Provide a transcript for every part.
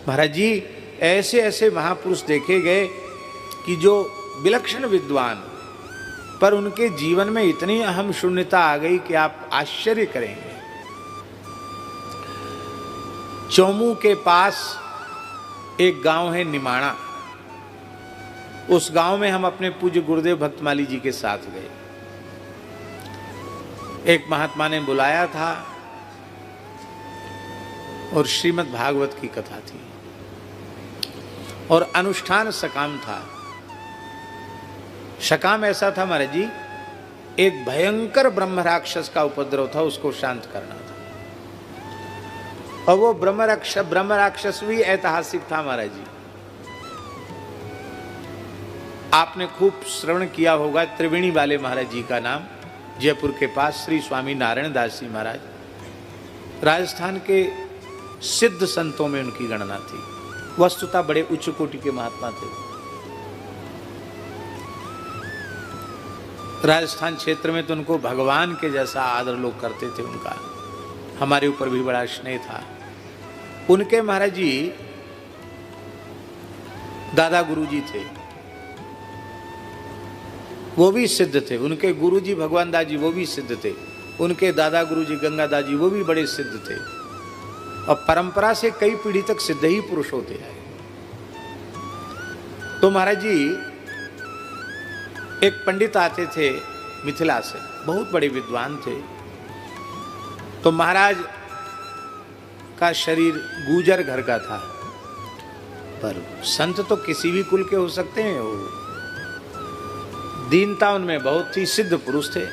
महाराज जी ऐसे ऐसे महापुरुष देखे गए कि जो विलक्षण विद्वान, पर उनके जीवन में इतनी अहम शून्यता आ गई कि आप आश्चर्य करेंगे। चौमू के पास एक गांव है निमाणा, उस गांव में हम अपने पूज्य गुरुदेव भक्तमाली जी के साथ गए। एक महात्मा ने बुलाया था और श्रीमद् भागवत की कथा थी और अनुष्ठान सकाम था। सकाम ऐसा था महाराज जी, एक भयंकर ब्रह्म राक्षस का उपद्रव था, उसको शांत करना था। और वो ब्रह्म राक्षस भी ऐतिहासिक था महाराज जी। आपने खूब श्रवण किया होगा त्रिवेणी वाले महाराज जी का नाम, जयपुर के पास श्री स्वामी नारायण दास जी महाराज, राजस्थान के सिद्ध संतों में उनकी गणना थी। वस्तुतः बड़े उच्च कोटि के महात्मा थे। राजस्थान क्षेत्र में तो उनको भगवान के जैसा आदर लोग करते थे। उनका हमारे ऊपर भी बड़ा स्नेह था। उनके महाराज जी दादा गुरुजी थे, वो भी सिद्ध थे। उनके गुरुजी भगवान दास जी वो भी सिद्ध थे। उनके दादा गुरुजी गंगा दास जी वो भी बड़े सिद्ध थे। और परंपरा से कई पीढ़ी तक सिद्ध ही पुरुष होते हैं। तो महाराज जी एक पंडित आते थे मिथिला से, बहुत बड़े विद्वान थे। तो महाराज का शरीर गुजर घर का था, पर संत तो किसी भी कुल के हो सकते हैं। वो दीनता उनमें बहुत थी, सिद्ध पुरुष थे।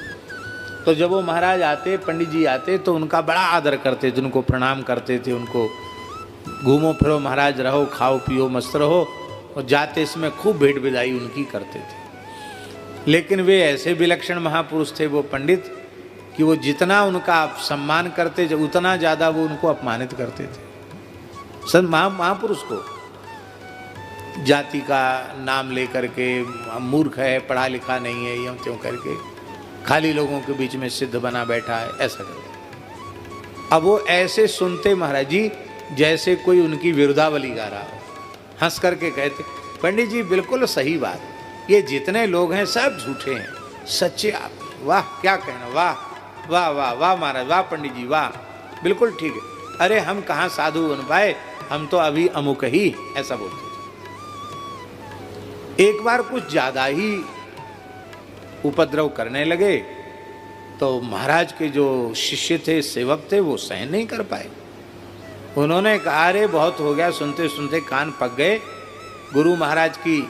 तो जब वो महाराज आते, पंडित जी आते, तो उनका बड़ा आदर करते थे, उनको प्रणाम करते थे। उनको घूमो फिरो महाराज, रहो खाओ पियो मस्त रहो, और जाते इसमें खूब भेंट विदाई उनकी करते थे। लेकिन वे ऐसे विलक्षण महापुरुष थे वो पंडित, कि वो जितना उनका सम्मान करते जब उतना ज़्यादा वो उनको अपमानित करते थे। संत महापुरुष को जाति का नाम लेकर के, मूर्ख है, पढ़ा लिखा नहीं है, यूँ त्यों करके खाली लोगों के बीच में सिद्ध बना बैठा है, ऐसा करते। अब वो ऐसे सुनते महाराज जी जैसे कोई उनकी विरुद्धावली गा रहा हो। हंस करके कहते, पंडित जी बिल्कुल सही बात, ये जितने लोग हैं सब झूठे हैं, सच्चे आप। वाह क्या कहना, वाह वाह वाह वाह महाराज, वाह पंडित जी वाह, बिल्कुल ठीक है। अरे हम कहाँ साधु बन पाए, हम तो अभी अमुक ही, ऐसा बोलते थे। एक बार कुछ ज्यादा ही उपद्रव करने लगे तो महाराज के जो शिष्य थे, सेवक थे, वो सहन नहीं कर पाए। उन्होंने कहा अरे बहुत हो गया, सुनते सुनते कान पक गए। गुरु महाराज की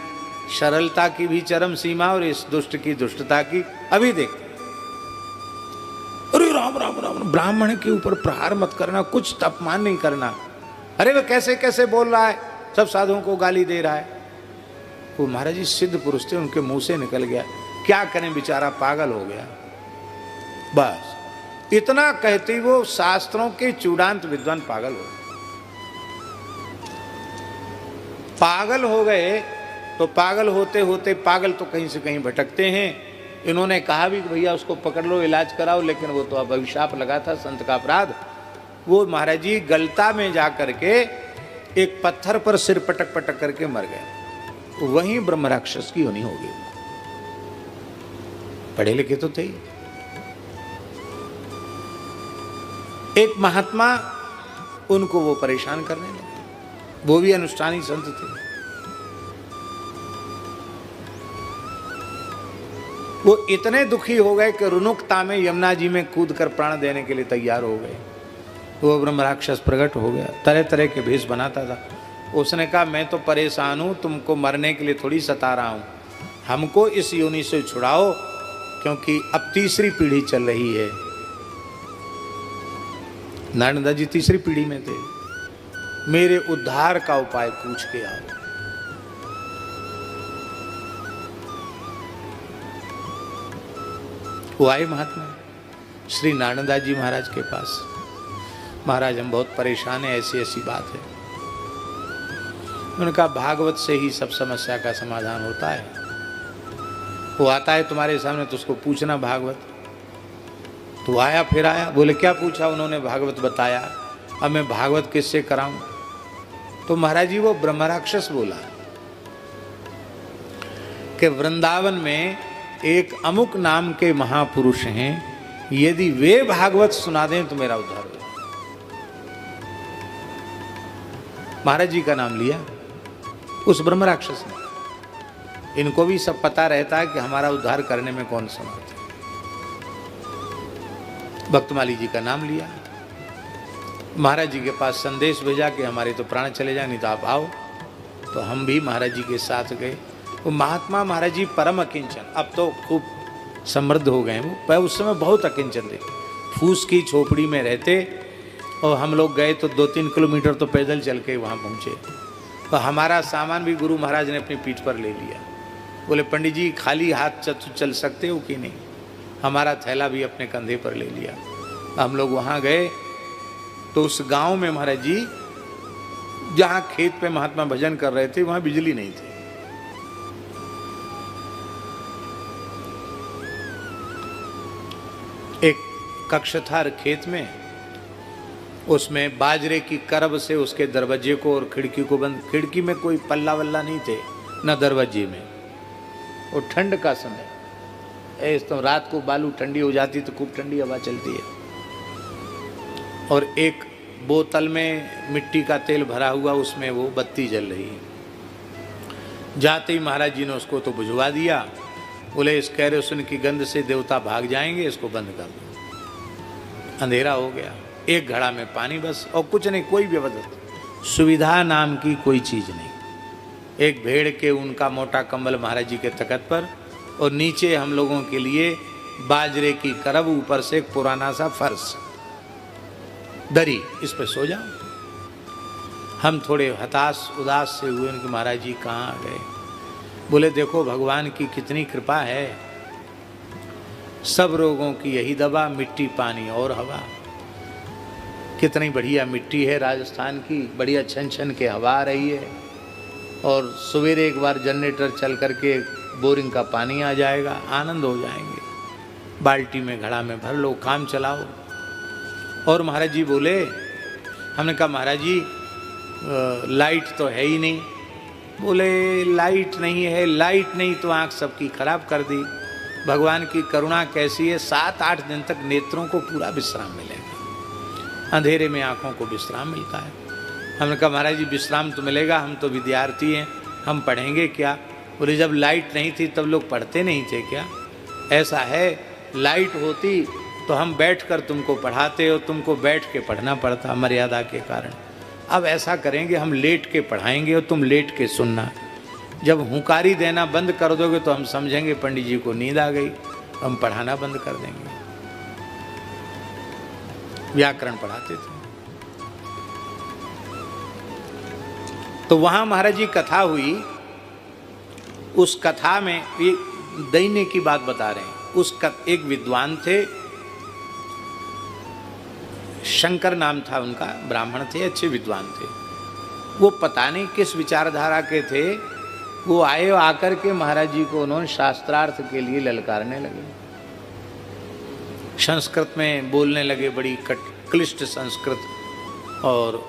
सरलता की भी चरम सीमा और इस दुष्ट की दुष्टता की अभी देखते। अरे राम राम राम, ब्राह्मण के ऊपर प्रहार मत करना, कुछ अपमान नहीं करना। अरे वो कैसे कैसे बोल रहा है, सब साधुओं को गाली दे रहा है। वो महाराज जी सिद्ध पुरुष थे, उनके मुंह से निकल गया, क्या करें बेचारा पागल हो गया। बस इतना कहते वो शास्त्रों के चूड़ांत विद्वान पागल हो गए। पागल हो गए तो पागल होते होते पागल तो कहीं से कहीं भटकते हैं। इन्होंने कहा भी कि भैया उसको पकड़ लो, इलाज कराओ, लेकिन वो तो अब अभिशाप लगा था, संत का अपराध। वो महाराज जी गलता में जा करके एक पत्थर पर सिर पटक पटक करके मर गए। वहीं ब्रह्म राक्षस की होनी होगी। पढ़े लिखे तो थे ही। एक महात्मा उनको वो परेशान करने लगे, वो भी अनुष्ठानी संत थे। वो इतने दुखी हो गए कि रुनुकता में यमुना जी में कूद कर प्राण देने के लिए तैयार हो गए। वो ब्रह्म राक्षस प्रकट हो गया, तरह तरह के भेष बनाता था। उसने कहा मैं तो परेशान हूं, तुमको मरने के लिए थोड़ी सता रहा हूं, हमको इस योनि से छुड़ाओ, क्योंकि अब तीसरी पीढ़ी चल रही है। नारायण जी तीसरी पीढ़ी में थे। मेरे उद्धार का उपाय पूछ के आओ। वो आए महात्मा श्री नारायण जी महाराज के पास। महाराज हम बहुत परेशान हैं, ऐसी ऐसी बात है। उन्होंने कहा भागवत से ही सब समस्या का समाधान होता है। वो आता है तुम्हारे सामने तो उसको पूछना भागवत। तो आया, फिर आया, बोले क्या पूछा? उन्होंने भागवत बताया। अब मैं भागवत किससे कराऊं? तो महाराज जी वो ब्रह्म राक्षस बोला कि वृंदावन में एक अमुक नाम के महापुरुष हैं, यदि वे भागवत सुना दें तो मेरा उद्धार हो। महाराज जी का नाम लिया उस ब्रह्म राक्षस ने। इनको भी सब पता रहता है कि हमारा उद्धार करने में कौन समर्थ है। भक्तमाली जी का नाम लिया, महाराज जी के पास संदेश भेजा कि हमारे तो प्राण चले जाए, नहीं तो आप आओ। तो हम भी महाराज जी के साथ गए। वो महात्मा महाराज जी परम अकिंचन, अब तो खूब समृद्ध हो गए वो, पर उस समय बहुत अकिंचन थे। फूस की झोपड़ी में रहते और हम लोग गए तो 2-3 किलोमीटर तो पैदल चल के वहाँ पहुँचे। तो हमारा सामान भी गुरु महाराज ने अपनी पीठ पर ले लिया। बोले पंडित जी खाली हाथ चल सकते हो कि नहीं? हमारा थैला भी अपने कंधे पर ले लिया। हम लोग वहाँ गए तो उस गांव में महाराज जी जहाँ खेत पे महात्मा भजन कर रहे थे वहाँ बिजली नहीं थी। एक कक्ष था खेत में, उसमें बाजरे की करब से उसके दरवाजे को और खिड़की को बंद, खिड़की में कोई पल्ला वल्ला नहीं थे न दरवाजे में। और ठंड का समय तो रात को बालू ठंडी हो जाती तो खूब ठंडी हवा चलती है। और एक बोतल में मिट्टी का तेल भरा हुआ, उसमें वो बत्ती जल रही है। जाते ही महाराज जी ने उसको तो बुझवा दिया। बोले इस कैरोसिन की गंध से देवता भाग जाएंगे, इसको बंद कर दो। अंधेरा हो गया, एक घड़ा में पानी बस, और कुछ नहीं, कोई व्यवस्था सुविधा नाम की कोई चीज नहीं। एक भेड़ के उनका मोटा कंबल महाराज जी के तखत पर, और नीचे हम लोगों के लिए बाजरे की करब, ऊपर से एक पुराना सा फर्श दरी, इस पे सो जाओ। हम थोड़े हताश उदास से हुए कि महाराज जी कहाँ आ गए। बोले देखो भगवान की कितनी कृपा है, सब रोगों की यही दवा, मिट्टी पानी और हवा। कितनी बढ़िया मिट्टी है राजस्थान की, बढ़िया छन छन के हवा आ रही है। और सवेरे एक बार जनरेटर चल करके बोरिंग का पानी आ जाएगा, आनंद हो जाएंगे। बाल्टी में घड़ा में भर लो, काम चलाओ। और महाराज जी बोले, हमने कहा महाराज जी लाइट तो है ही नहीं। बोले लाइट नहीं है, लाइट नहीं तो आँख सबकी खराब कर दी। भगवान की करुणा कैसी है, 7-8 दिन तक नेत्रों को पूरा विश्राम मिलेगा, अंधेरे में आँखों को विश्राम मिलता है। हमने कहा महाराज जी विश्राम तो मिलेगा, हम तो विद्यार्थी हैं, हम पढ़ेंगे क्या? बोले जब लाइट नहीं थी तब लोग पढ़ते नहीं थे क्या? ऐसा है, लाइट होती तो हम बैठकर तुमको पढ़ाते हो, तुमको बैठ के पढ़ना पड़ता मर्यादा के कारण। अब ऐसा करेंगे, हम लेट के पढ़ाएंगे और तुम लेट के सुनना। जब हुंकारी देना बंद कर दोगे तो हम समझेंगे पंडित जी को नींद आ गई, हम पढ़ाना बंद कर देंगे। व्याकरण पढ़ाते थे। तो वहां महाराज जी कथा हुई। उस कथा में ये दैन्य की बात बता रहे हैं। एक विद्वान थे, शंकर नाम था उनका, ब्राह्मण थे, अच्छे विद्वान थे। वो पता नहीं किस विचारधारा के थे, वो आए, आकर के महाराज जी को उन्होंने शास्त्रार्थ के लिए ललकारने लगे। संस्कृत में बोलने लगे, बड़ी क्लिष्ट संस्कृत, और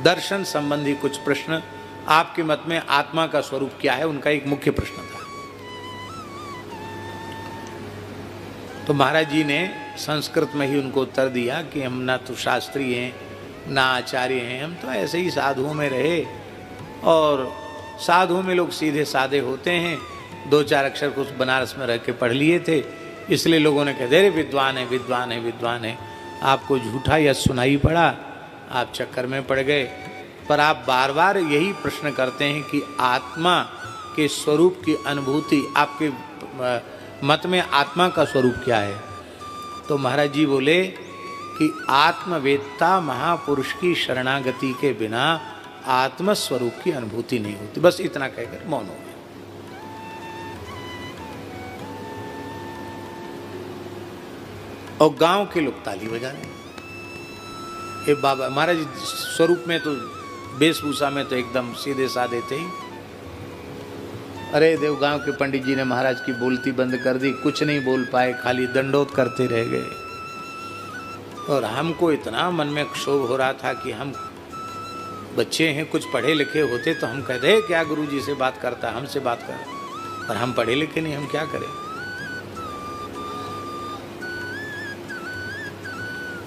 दर्शन संबंधी कुछ प्रश्न। आपके मत में आत्मा का स्वरूप क्या है, उनका एक मुख्य प्रश्न था। तो महाराज जी ने संस्कृत में ही उनको उत्तर दिया कि हम ना तो शास्त्री हैं ना आचार्य हैं, हम तो ऐसे ही साधुओं में रहे, और साधुओं में लोग सीधे साधे होते हैं, 2-4 अक्षर कुछ बनारस में रह के पढ़ लिए थे, इसलिए लोगों ने कहा अरे विद्वान है विद्वान है विद्वान है। आपको झूठा यश सुनाई पड़ा, आप चक्कर में पड़ गए। पर आप बार बार यही प्रश्न करते हैं कि आत्मा के स्वरूप की अनुभूति, आपके मत में आत्मा का स्वरूप क्या है? तो महाराज जी बोले कि आत्मवेत्ता महापुरुष की शरणागति के बिना आत्मस्वरूप की अनुभूति नहीं होती। बस इतना कहकर मौन हो गए। और गांव के लोग ताली बजा रहे। ये बाबा महाराज जी स्वरूप में तो, वेशभूषा में तो एकदम सीधे साधे थे ही। अरे देवगांव के पंडित जी ने महाराज की बोलती बंद कर दी, कुछ नहीं बोल पाए, खाली दंडोत करते रह गए। और हमको इतना मन में क्षोभ हो रहा था कि हम बच्चे हैं, कुछ पढ़े लिखे होते तो हम कहते हैं क्या गुरुजी से बात करता है, हमसे बात कर, और हम पढ़े लिखे नहीं, हम क्या करें।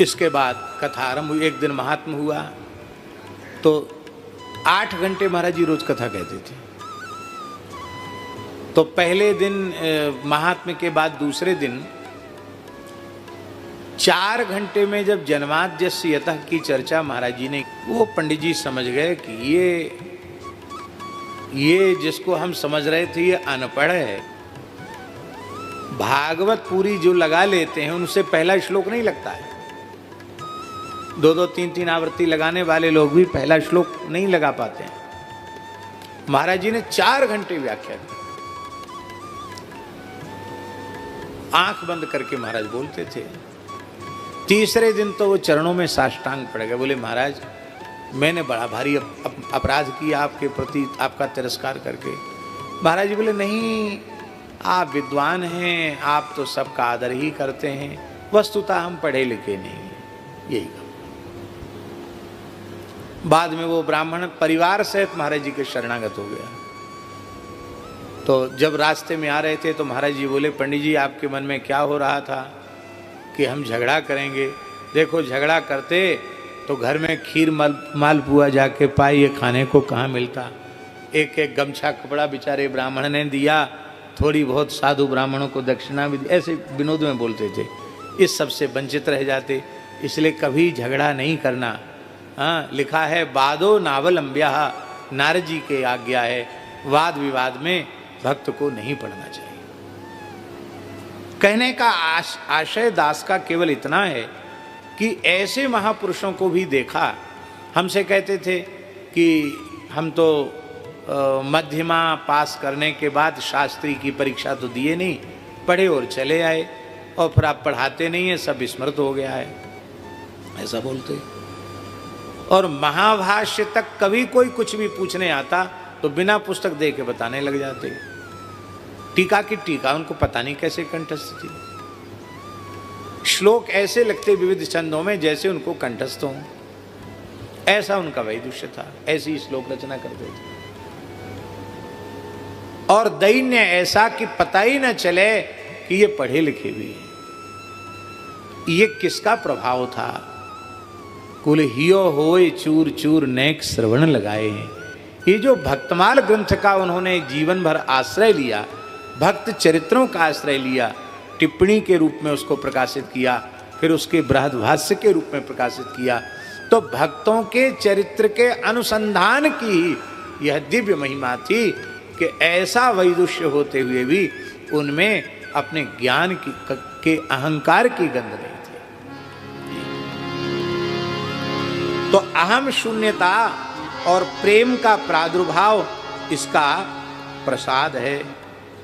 इसके बाद कथा आरंभ हुई। एक दिन महात्म हुआ तो 8 घंटे महाराज जी रोज कथा कहते थे। तो पहले दिन महात्म्य के बाद दूसरे दिन 4 घंटे में जब जन्माद्यस्य यतः की चर्चा महाराज जी ने, वो पंडित जी समझ गए कि ये जिसको हम समझ रहे थे ये अनपढ़ है। भागवत पूरी जो लगा लेते हैं उनसे पहला श्लोक नहीं लगता है। 2-2, 3-3 आवृत्ति लगाने वाले लोग भी पहला श्लोक नहीं लगा पाते हैं। महाराज जी ने 4 घंटे व्याख्या की। आंख बंद करके महाराज बोलते थे। तीसरे दिन तो वो चरणों में साष्टांग पड़ गए, बोले महाराज मैंने बड़ा भारी अपराध किया आपके प्रति, आपका तिरस्कार करके। महाराज जी बोले नहीं, आप विद्वान हैं, आप तो सबका आदर ही करते हैं, वस्तुतः हम पढ़े लिखे नहीं, यही कहा। बाद में वो ब्राह्मण परिवार सहित महाराज जी के शरणागत हो गया। तो जब रास्ते में आ रहे थे तो महाराज जी बोले पंडित जी आपके मन में क्या हो रहा था कि हम झगड़ा करेंगे। देखो झगड़ा करते तो घर में खीर मालपुआ जाके पाए, ये खाने को कहाँ मिलता। एक एक गमछा कपड़ा बेचारे ब्राह्मण ने दिया, थोड़ी बहुत साधु ब्राह्मणों को दक्षिणा भी दी, ऐसे विनोद में बोलते थे। इस सब से वंचित रह जाते, इसलिए कभी झगड़ा नहीं करना। हाँ, लिखा है वादो नावलंब्या, नारद जी के आज्ञा है, वाद विवाद में भक्त को नहीं पढ़ना चाहिए। कहने का आशय दास का केवल इतना है कि ऐसे महापुरुषों को भी देखा। हमसे कहते थे कि हम तो मध्यमा पास करने के बाद शास्त्री की परीक्षा तो दिए नहीं, पढ़े और चले आए, और फिर आप पढ़ाते नहीं है, सब विस्मृत हो गया है, ऐसा बोलते। और महाभाष्य तक कभी कोई कुछ भी पूछने आता तो बिना पुस्तक दे के बताने लग जाते। टीका की टीका उनको पता नहीं कैसे कंठस्थ थी। श्लोक ऐसे लगते विविध छंदों में जैसे उनको कंठस्थ हों, ऐसा उनका वैदुष्य था, ऐसी श्लोक रचना करते थे। और दैन्य ऐसा कि पता ही न चले कि ये पढ़े लिखे भी हैं। ये किसका प्रभाव था? कुल हियो होए चूर चूर नेक श्रवण लगाए हैं। ये जो भक्तमाल ग्रंथ का उन्होंने जीवन भर आश्रय लिया, भक्त चरित्रों का आश्रय लिया, टिप्पणी के रूप में उसको प्रकाशित किया, फिर उसके बृहद्भाष्य के रूप में प्रकाशित किया, तो भक्तों के चरित्र के अनुसंधान की यह दिव्य महिमा थी कि ऐसा वैदुष्य होते हुए भी उनमें अपने ज्ञान के अहंकार की गंध नहीं थी। तो अहम शून्यता और प्रेम का प्रादुर्भाव इसका प्रसाद है।